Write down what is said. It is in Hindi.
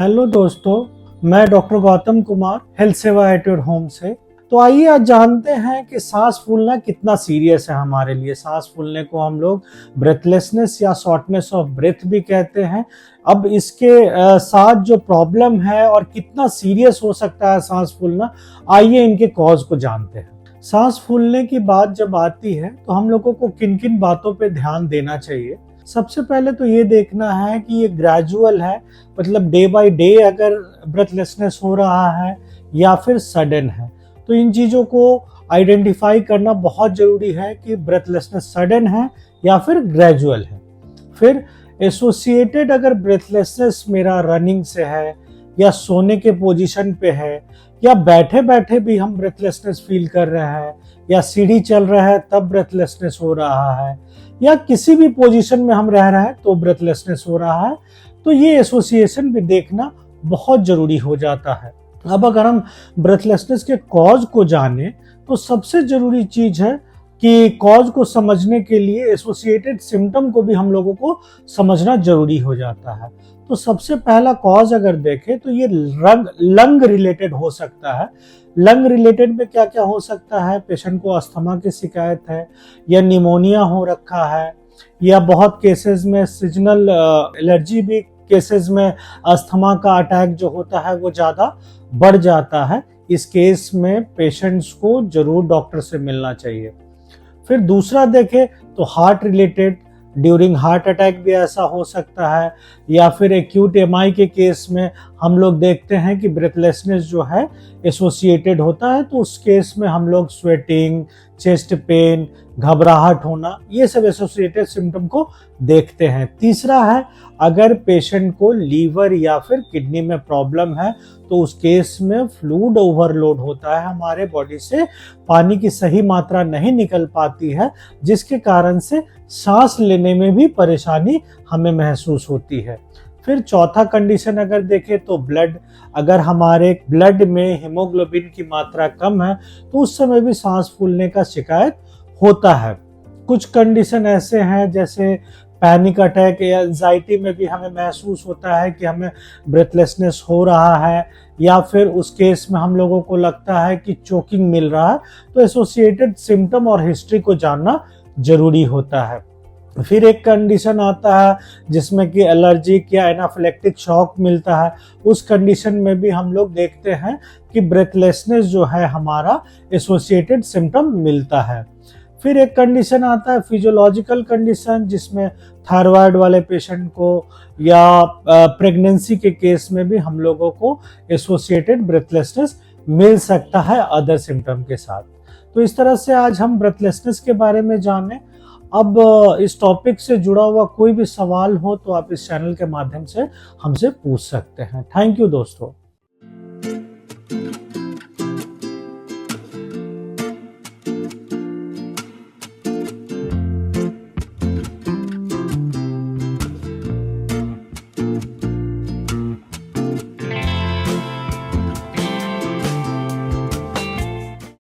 हेलो दोस्तों, मैं डॉक्टर गौतम कुमार हेल्थ सेवा एट योर होम से। तो आइए आज जानते हैं कि सांस फूलना कितना सीरियस है हमारे लिए। सांस फूलने को हम लोग ब्रेथलेसनेस या शॉर्टनेस ऑफ ब्रेथ भी कहते हैं। अब इसके साथ जो प्रॉब्लम है और कितना सीरियस हो सकता है सांस फूलना, आइए इनके कॉज को जानते हैं। सांस फूलने की बात जब आती है तो हम लोगों को किन किन बातों पे ध्यान देना चाहिए। सबसे पहले तो ये देखना है कि ये ग्रेजुअल है, मतलब डे बाय डे अगर ब्रेथलेसनेस हो रहा है या फिर सडन है। तो इन चीज़ों को आइडेंटिफाई करना बहुत ज़रूरी है कि ब्रेथलेसनेस सडन है या फिर ग्रेजुअल है। फिर एसोसिएटेड अगर ब्रेथलेसनेस मेरा रनिंग से है या सोने के पोजीशन पे है या बैठे बैठे भी हम ब्रेथलेसनेस फील कर रहे हैं या सीढ़ी चल रहा है तब ब्रेथलेसनेस हो रहा है या किसी भी पोजीशन में हम रह रहे हैं तो ब्रेथलेसनेस हो रहा है, तो ये एसोसिएशन भी देखना बहुत जरूरी हो जाता है। अब अगर हम ब्रेथलेसनेस के कॉज को जाने तो सबसे जरूरी चीज है कि कॉज को समझने के लिए एसोसिएटेड सिम्टम को भी हम लोगों को समझना जरूरी हो जाता है। तो सबसे पहला कॉज अगर देखें तो ये लंग रिलेटेड हो सकता है। लंग रिलेटेड में क्या क्या हो सकता है? पेशेंट को अस्थमा की शिकायत है या निमोनिया हो रखा है या बहुत केसेस में सीजनल एलर्जी भी केसेस में अस्थमा का अटैक जो होता है वो ज़्यादा बढ़ जाता है। इस केस में पेशेंट्स को जरूर डॉक्टर से मिलना चाहिए। फिर दूसरा देखें तो heart related, during heart attack भी ऐसा हो सकता है या फिर एक्यूट एमआई के केस में हम लोग देखते हैं कि ब्रेथलेसनेस जो है एसोसिएटेड होता है। तो उस केस में हम लोग स्वेटिंग, चेस्ट पेन, घबराहट होना, ये सब एसोसिएटेड सिम्टम को देखते हैं। तीसरा है अगर पेशेंट को लीवर या फिर किडनी में प्रॉब्लम है तो उस केस में फ्लूइड ओवरलोड होता है, हमारे बॉडी से पानी की सही मात्रा नहीं निकल पाती है जिसके कारण से सांस लेने में भी परेशानी हमें महसूस होती है। फिर चौथा कंडीशन अगर देखें तो ब्लड, अगर हमारे ब्लड में हीमोग्लोबिन की मात्रा कम है तो उस समय भी सांस फूलने का शिकायत होता है। कुछ कंडीशन ऐसे हैं जैसे पैनिक अटैक या एंजाइटी में भी हमें महसूस होता है कि हमें ब्रेथलेसनेस हो रहा है या फिर उस केस में हम लोगों को लगता है कि चोकिंग मिल रहा है। तो एसोसिएटेड सिम्टम और हिस्ट्री को जानना जरूरी होता है। फिर एक कंडीशन आता है जिसमें कि एलर्जिक या एनाफिलेक्टिक शॉक मिलता है। उस कंडीशन में भी हम लोग देखते हैं कि ब्रेथलेसनेस जो है हमारा एसोसिएटेड सिम्टम मिलता है। फिर एक कंडीशन आता है फिजियोलॉजिकल कंडीशन, जिसमें थायराइड वाले पेशेंट को या प्रेगनेंसी के केस में भी हम लोगों को एसोसिएटेड ब्रेथलेसनेस मिल सकता है अदर सिम्टम के साथ। तो इस तरह से आज हम ब्रेथलेसनेस के बारे में जाने। अब इस टॉपिक से जुड़ा हुआ कोई भी सवाल हो तो आप इस चैनल के माध्यम से हमसे पूछ सकते हैं। थैंक यू दोस्तों।